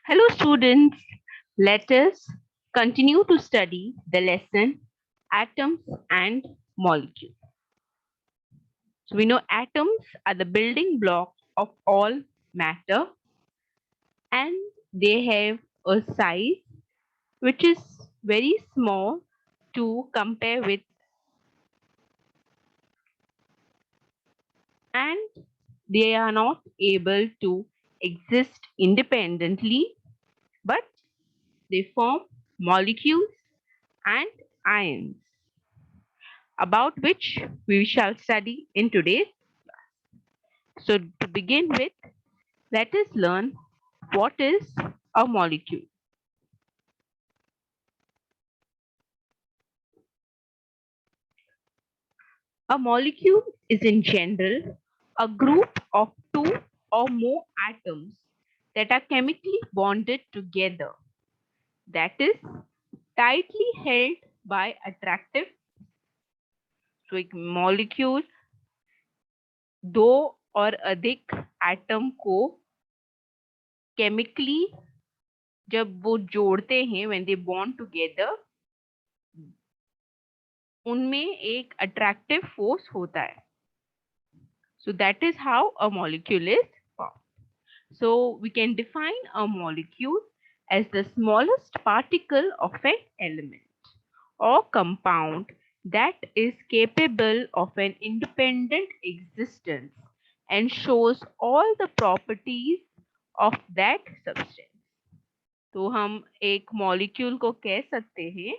Hello, students. Let us continue to study the lesson atoms and molecules. So, we know atoms are the building block of all matter and they have a size which is very small to compare with, and they are not able to exist independently, but they form molecules and ions, about which we shall study in today's. So, to begin with, let us learn what is a molecule. A molecule is, in general, a group of two or more atoms that are chemically bonded together, that is, tightly held by attractive. So, एक molecule दो और अधिक atom को chemically जब वो जोड़ते हैं, when they bond together, उनमें एक अट्रैक्टिव फोर्स होता है. So that is how a molecule is formed. So we can define a molecule as the smallest particle of an element or compound that is capable of an independent existence and shows all the properties of that substance. तो हम एक molecule को कह सकते हैं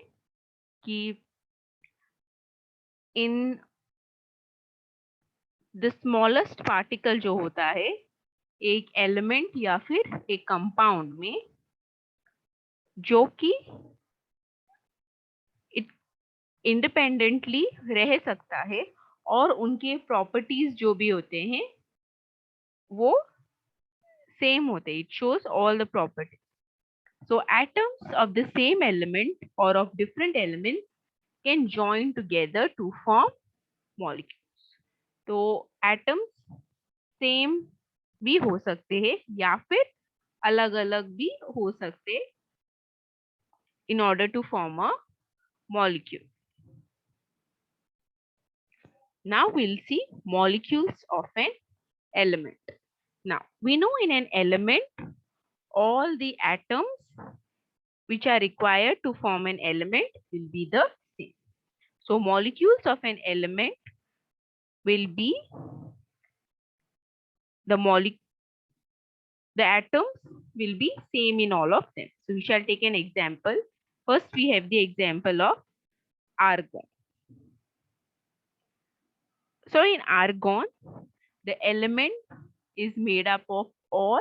कि in the smallest particle जो होता है एक एलिमेंट या फिर एक कंपाउंड में, जो कि इंडिपेंडेंटली रह सकता है और उनके प्रॉपर्टीज जो भी होते हैं वो सेम होते हैं. It shows all the properties. So atoms of the same element or of different elements can join together to form molecules. तो atoms सेम भी हो सकते हैं या फिर अलग अलग भी हो सकते in order to form a molecule. Now we'll see molecules of an element. Now we know in an element all the atoms which are required to form an element will be the same. So molecules of an element will be the the atoms will be same in all of them. So we shall take an example. First we have the example of argon. So in argon, the element is made up of all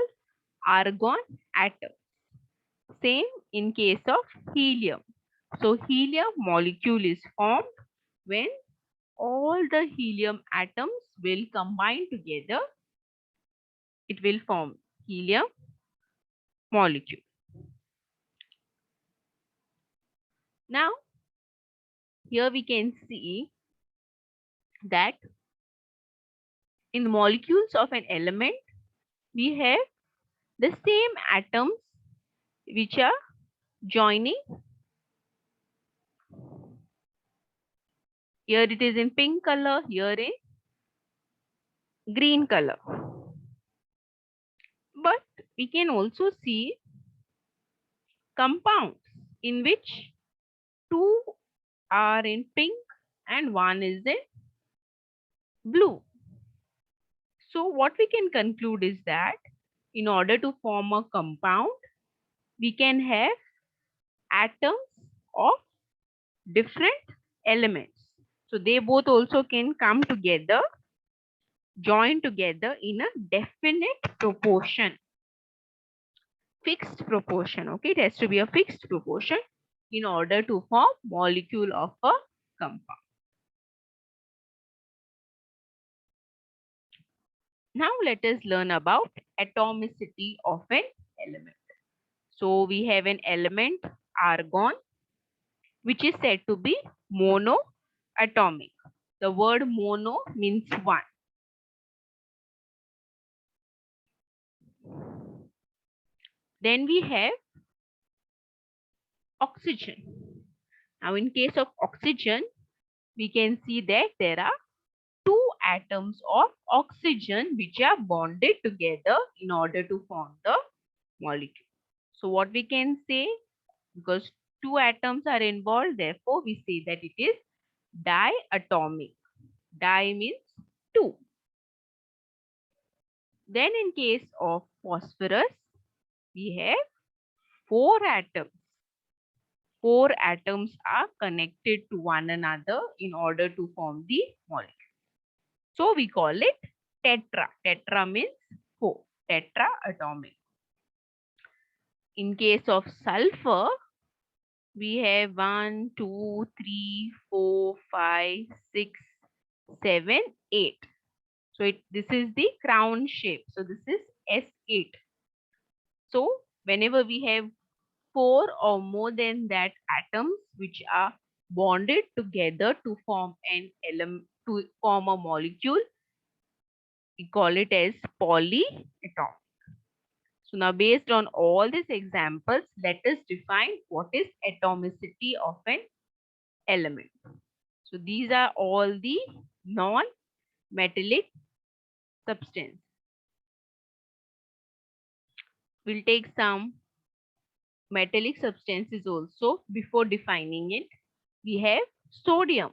argon atoms. Same in case of helium. So helium molecule is formed when all the helium atoms will combine together. It will form helium molecule. Now here we can see that in the molecules of an element, we have the same atoms which are joining. Here it is in pink color, here in green color. But we can also see compounds in which two are in pink and one is in blue. So what we can conclude is that in order to form a compound, we can have atoms of different elements. So they both also can come together, join together in a definite proportion, fixed proportion. Okay, it has to be a fixed proportion in order to form molecule of a compound. Now let us learn about atomicity of an element. So we have an element argon which is said to be monoatomic. The word mono means one. Then we have oxygen. Now in case of oxygen, we can see that there are two atoms of oxygen which are bonded together in order to form the molecule. So what we can say, because two atoms are involved, therefore we say that it is diatomic. Di means two. Then in case of phosphorus, we have four atoms. Four atoms are connected to one another in order to form the molecule. So we call it tetra. Tetra means four. Tetraatomic. In case of sulfur, we have 1, 2, 3, 4, 5, 6, 7, 8. So this is the crown shape. So this is S8. So whenever we have four or more than that atoms which are bonded together to form an element, to form a molecule, we call it as polyatom. So now based on all these examples, let us define what is atomicity of an element. So these are all the non-metallic substance. We'll take some metallic substances also before defining it. We have sodium,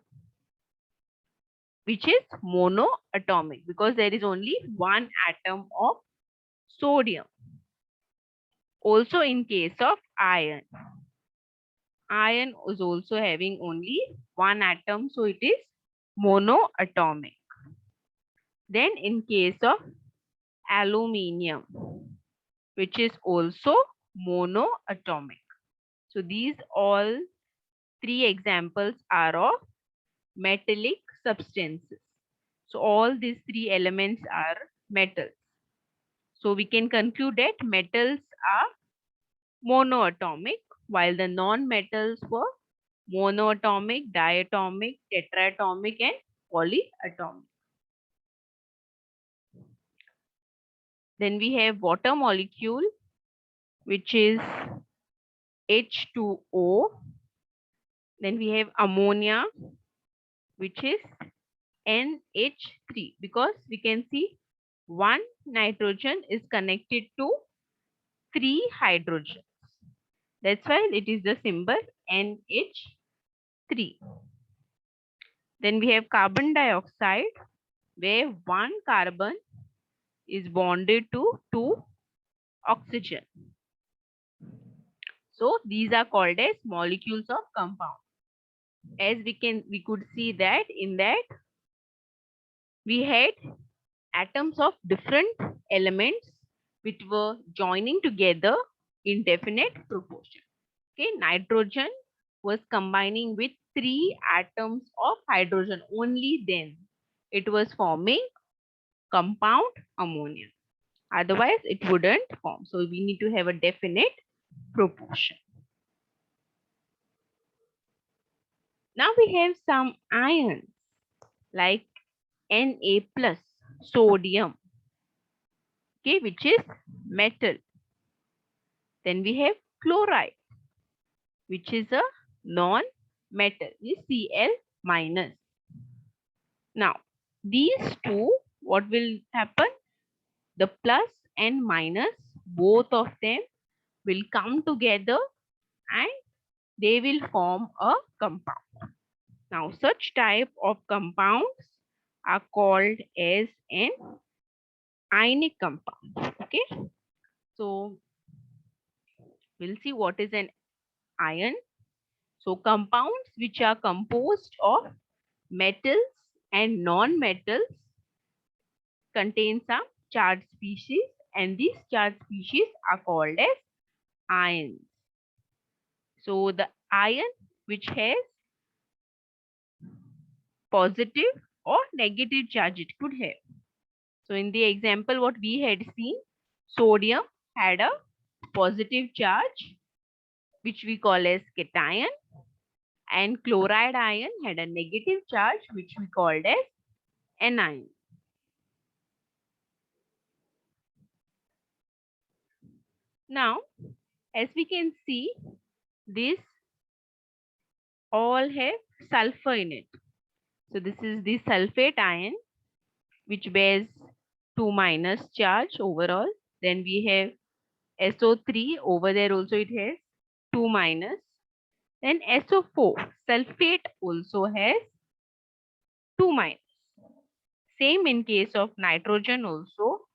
which is monoatomic because there is only one atom of sodium. Also in case of iron, iron is also having only one atom, so it is monoatomic. Then in case of aluminium, which is also monoatomic. So these all three examples are of metallic substances. So all these three elements are metals. So we can conclude that metals are monoatomic, while the non-metals were monoatomic, diatomic, tetraatomic, and polyatomic. Then we have water molecule, which is H2O. Then we have ammonia, which is NH3, because we can see one nitrogen is connected to three hydrogens. That's why it is the symbol NH3. Then we have carbon dioxide, where one carbon is bonded to two oxygen. So these are called as molecules of compound. As we could see that in that we had atoms of different elements which were joining together in definite proportion. Okay, nitrogen was combining with three atoms of hydrogen. Only then it was forming compound ammonia. Otherwise, it wouldn't form. So we need to have a definite proportion. Now we have some ions like Na plus, sodium, okay, which is metal. Then we have chloride, which is a non-metal, is Cl minus. Now, these two, what will happen? The plus and minus, both of them will come together and they will form a compound. Now, such type of compounds are called as an ionic compound. Okay. So, we'll see what is an ion. So, compounds which are composed of metals and non-metals contain some charged species, and these charged species are called as ions. So the ion which has positive or negative charge it could have. So in the example what we had seen, sodium had a positive charge which we call as cation, and chloride ion had a negative charge which we called as anion. Now, as we can see, these all have sulfur in it. So this is the sulfate ion, which bears 2 minus charge overall. Then we have SO3 over there also it has 2 minus. Then SO4 sulfate also has 2 minus. Same in case of nitrogen also,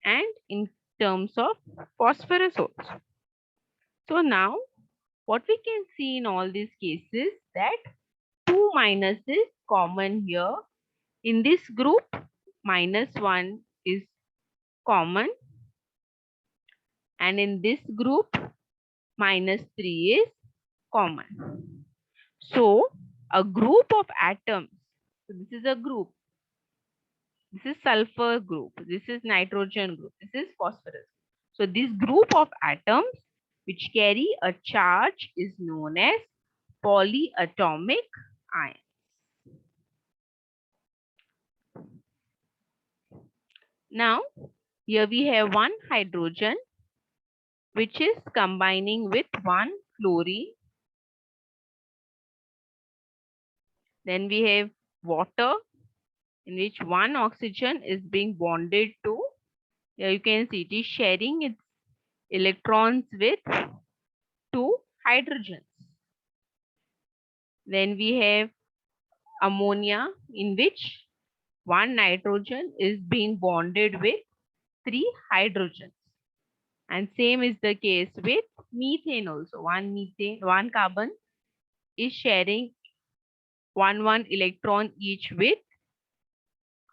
and in terms of phosphorus also. So now what we can see in all these cases that 2 minus is common here. In this group, -1 is common, and in this group, -3 is common. So a group of atoms, so this is a group, this is sulfur group, this is nitrogen group, this is phosphorus. So this group of atoms which carry a charge is known as polyatomic ion. Now here we have one hydrogen which is combining with one chlorine. Then we have water in which one oxygen is being bonded to, here you can see it is sharing its electrons with two hydrogens. Then we have ammonia in which one nitrogen is being bonded with three hydrogens. And same is the case with methane also. One carbon is sharing one electron each with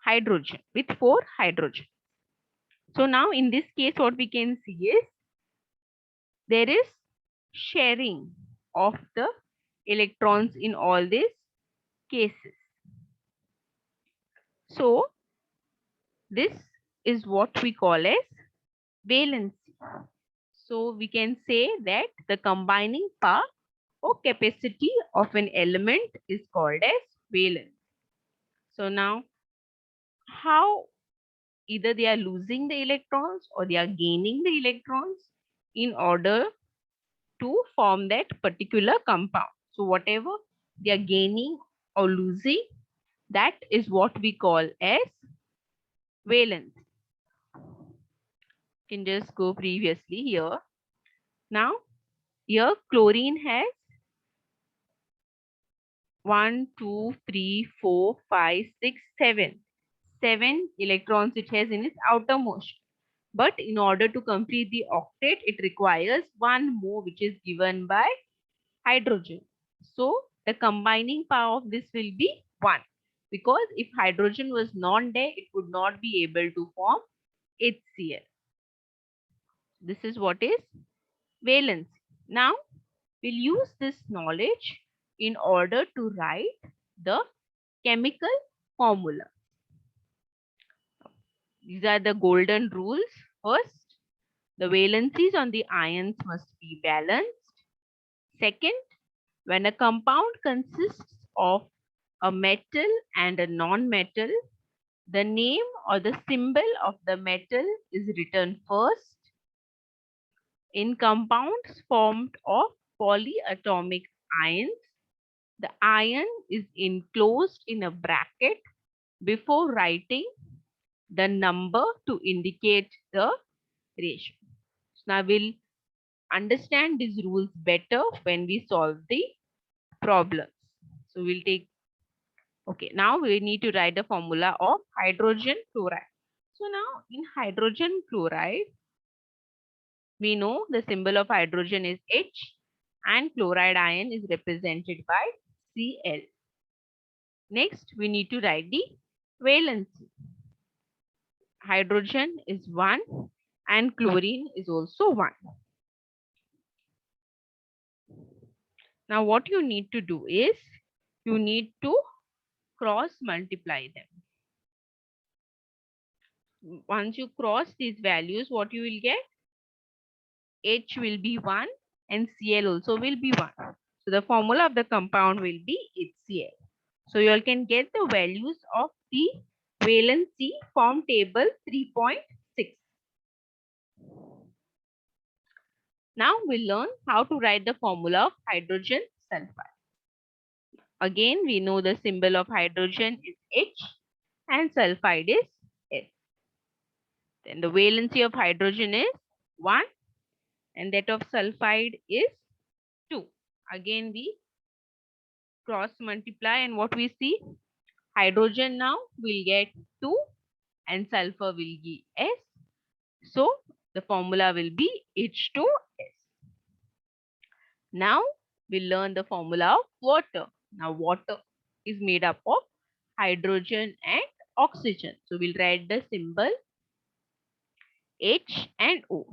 hydrogen, with 4 hydrogen. So now in this case, what we can see is there is sharing of the electrons in all these cases. So this is what we call as valency. So we can say that the combining power or capacity of an element is called as valence. So now how either they are losing the electrons or they are gaining the electrons in order to form that particular compound. So whatever they are gaining or losing, that is what we call as valence. You can just go previously here. Now here chlorine has 1, 2, 3, 4, 5, 6, 7. 7 electrons it has in its outermost. But in order to complete the octet, it requires one more, which is given by hydrogen. So the combining power of this will be 1. Because if hydrogen was not there, it would not be able to form HCl. This is what is valence. Now we'll use this knowledge in order to write the chemical formula. These are the golden rules. First, the valencies on the ions must be balanced. Second, when a compound consists of a metal and a non-metal, the name or the symbol of the metal is written first. In compounds formed of polyatomic ions, the ion is enclosed in a bracket before writing the number to indicate the ratio. So now we'll understand these rules better when we solve the problems. So we'll take, okay, now we need to write the formula of hydrogen chloride. So now in hydrogen chloride, we know the symbol of hydrogen is H and chloride ion is represented by Cl. Next, we need to write the valency. Hydrogen is 1 and chlorine is also 1. Now what you need to do is you need to cross multiply them. Once you cross these values, what you will get? H will be 1 and Cl also will be 1. So the formula of the compound will be HCl. So you all can get the values of the valency from table 3.6. Now we'll learn how to write the formula of hydrogen sulfide. Again, we know the symbol of hydrogen is H and sulfide is S. Then the valency of hydrogen is 1 and that of sulfide is 2. Again, we cross multiply and what we see? Hydrogen now will get 2 and sulfur will give S. So the formula will be H2S. Now we'll learn the formula of water. Now water is made up of hydrogen and oxygen. So we'll write the symbol H and O.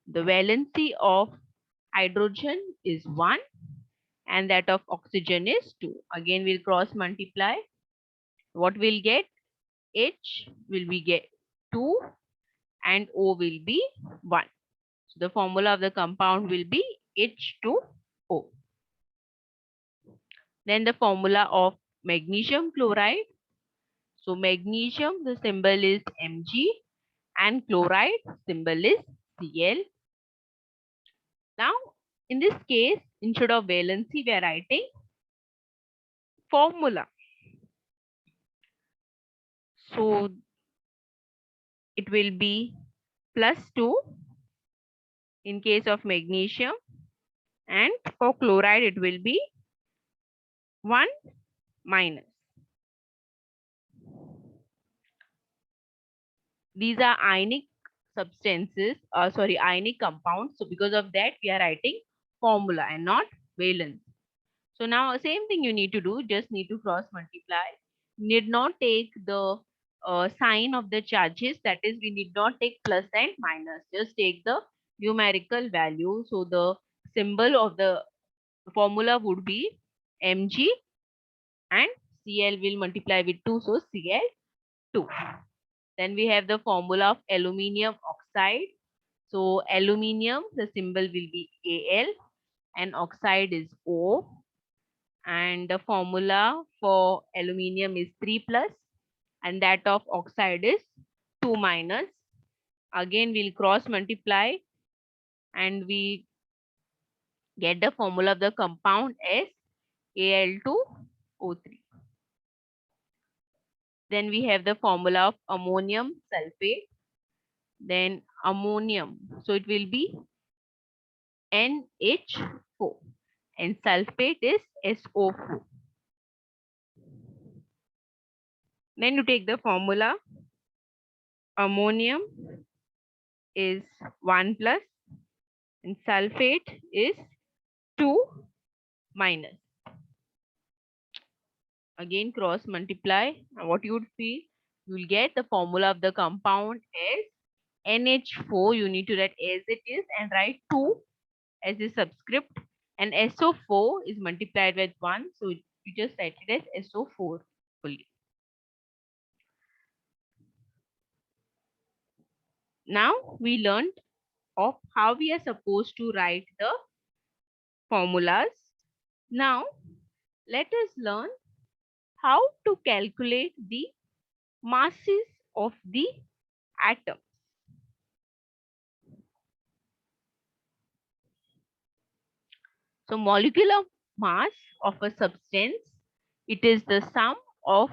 The valency of hydrogen is 1 and that of oxygen is 2. Again we'll cross multiply. What we'll get? H will be get 2 and O will be 1. So the formula of the compound will be H2O. Then the formula of magnesium chloride. So magnesium, the symbol is Mg and chloride symbol is Cl. Now in this case, instead of valency, we are writing formula. So it will be +2 in case of magnesium and for chloride it will be 1 minus. These are ionic substances, ionic compounds. So because of that, we are writing formula and not valence. So now same thing you need to do, just need to cross multiply. Need not take the sign of the charges, that is we need not take plus and minus, just take the numerical value. So the symbol of the formula would be Mg and Cl will multiply with 2, so Cl2. Then we have the formula of aluminium oxide. So aluminium, the symbol will be Al and oxide is O. And the formula for aluminium is 3 plus and that of oxide is 2 minus. Again, we'll cross multiply and we get the formula of the compound as Al2O3. Then we have the formula of ammonium sulfate. Then ammonium, so it will be NH4 and sulfate is SO4. Then you take the formula, ammonium is 1 plus and sulfate is 2 minus. Again cross multiply. What you would see, you will get the formula of the compound as NH4. You need to write as it is and write 2 as a subscript, and SO4 is multiplied with 1. So you just write it as SO4 fully. Now we learned of how we are supposed to write the formulas. Now let us learn how to calculate the masses of the atoms. So molecular mass of a substance, it is the sum of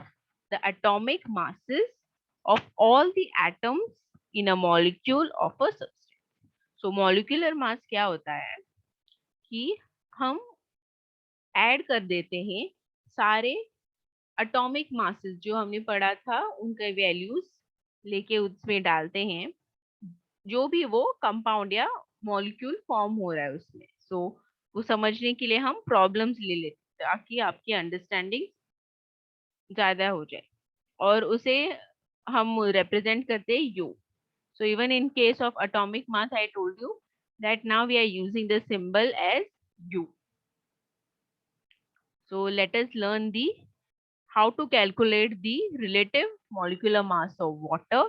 the atomic masses of all the atoms in a molecule of a substance. So molecular mass क्या होता है कि हम add कर देते हैं सारे atomic masses जो हमने पढ़ा था उनके वैल्यूज लेके उसमें डालते हैं, जो भी वो कंपाउंड या मॉलिक्यूल फॉर्म हो रहा है उसमें. सो वो समझने के लिए हम प्रॉब्लम्स ले लेते हैं ताकि आपकी अंडरस्टैंडिंग ज्यादा हो जाए, और उसे हम रिप्रेजेंट करते हैं you. So even in case of atomic mass, I told you that now we are using the symbol as U. So let us learn the how to calculate the relative molecular mass of water.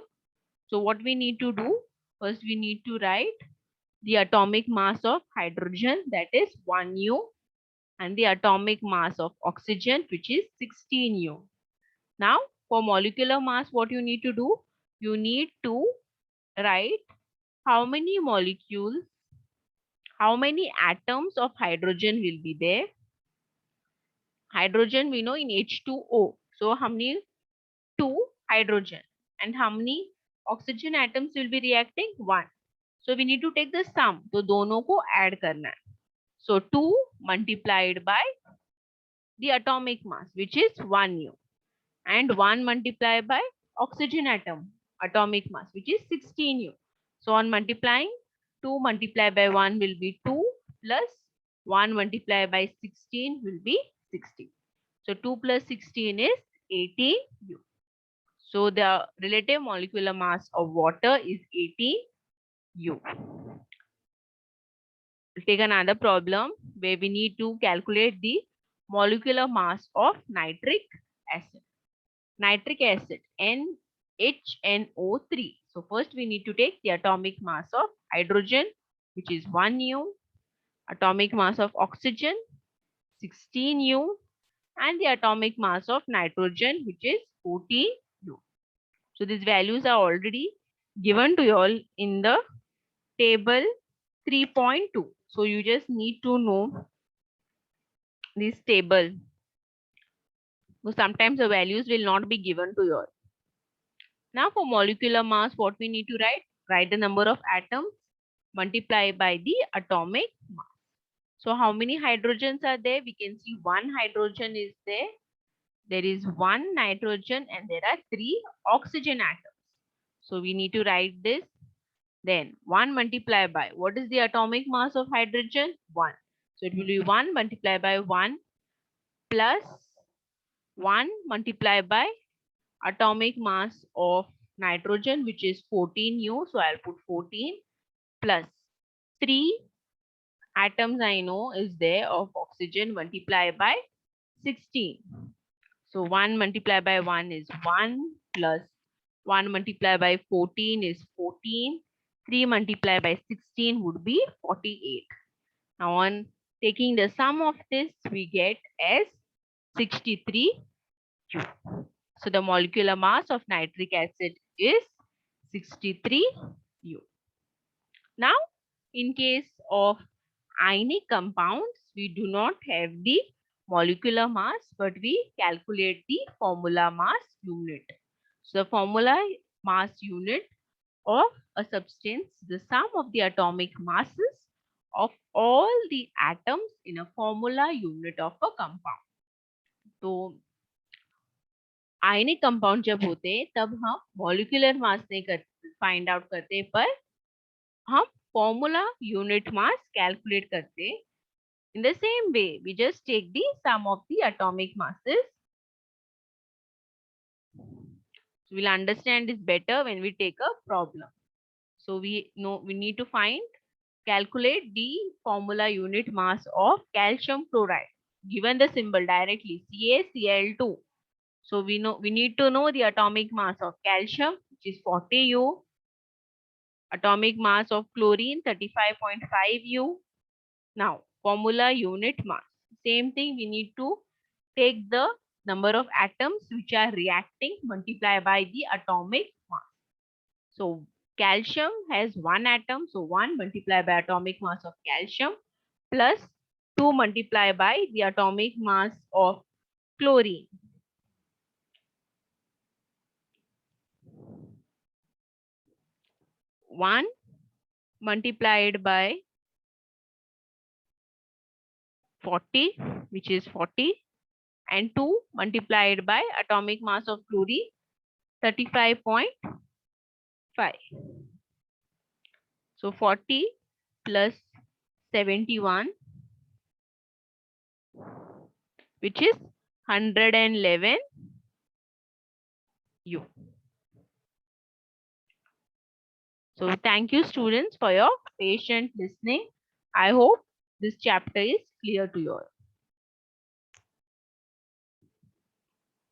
So what we need to do, first we need to write the atomic mass of hydrogen, that is 1U, and the atomic mass of oxygen, which is 16U. Now for molecular mass, what you need to do, you need to write how many molecules How many atoms of hydrogen will be there? Hydrogen we know in H2O. So how many? 2 hydrogen. And how many oxygen atoms will be reacting? 1. So we need to take the sum. तो दोनों को add करना है. So 2 multiplied by the atomic mass, which is 1 U, and 1 multiplied by oxygen atom atomic mass, which is 16 U. So on multiplying, 2 multiplied by 1 will be 2 plus 1 multiplied by 16 will be 16. So 2 plus 16 is 18 U. So the relative molecular mass of water is 18 U. We'll take another problem where we need to calculate the molecular mass of nitric acid. Nitric acid, NHNO3. So first we need to take the atomic mass of hydrogen, which is 1 U, atomic mass of oxygen, 16 U, and the atomic mass of nitrogen, which is 14 U. So these values are already given to you all in the table 3.2. So you just need to know this table. So sometimes the values will not be given to you all. Now for molecular mass, what we need to write? Write the number of atoms multiplied by the atomic mass. So how many hydrogens are there? We can see 1 hydrogen is there. There is 1 nitrogen and there are 3 oxygen atoms. So we need to write this. Then 1 multiplied by, what is the atomic mass of hydrogen? 1. So it will be 1 multiplied by 1 plus 1 multiplied by atomic mass of nitrogen, which is 14 U. So I'll put 14 plus 3 atoms I know is there of oxygen multiplied by 16. So 1 multiplied by 1 is 1 plus 1 multiplied by 14 is 14. 3 multiplied by 16 would be 48. Now on taking the sum of this, we get as 63 U. So the molecular mass of nitric acid is 63 U. Now, in case of ionic compounds, we do not have the molecular mass, but we calculate the formula mass unit. So the formula mass unit of a substance, the sum of the atomic masses of all the atoms in a formula unit of a compound. तो ionic compound जब होते हैं तब हम molecular mass नहीं करते, find out करते, पर हम फॉर्मूला यूनिट मास कैलकुलेट करते. In the same way, we just take the sum of the atomic masses. So we'll understand this better when we take a problem. So we know we need to calculate the formula unit mass of calcium chloride. Given the symbol directly, CaCl2. So we need to know the atomic mass of calcium, which is 40 U. Atomic mass of chlorine, 35.5 U. Now, formula unit mass. Same thing, we need to take the number of atoms which are reacting, multiply by the atomic mass. So, calcium has 1 atom, so 1 multiplied by atomic mass of calcium plus 2 multiplied by the atomic mass of chlorine. One multiplied by 40, which is 40, and 2 multiplied by atomic mass of chlorine, 35.5. So 40 plus 71, which is 111 U. So thank you students for your patient listening. I hope this chapter is clear to you all.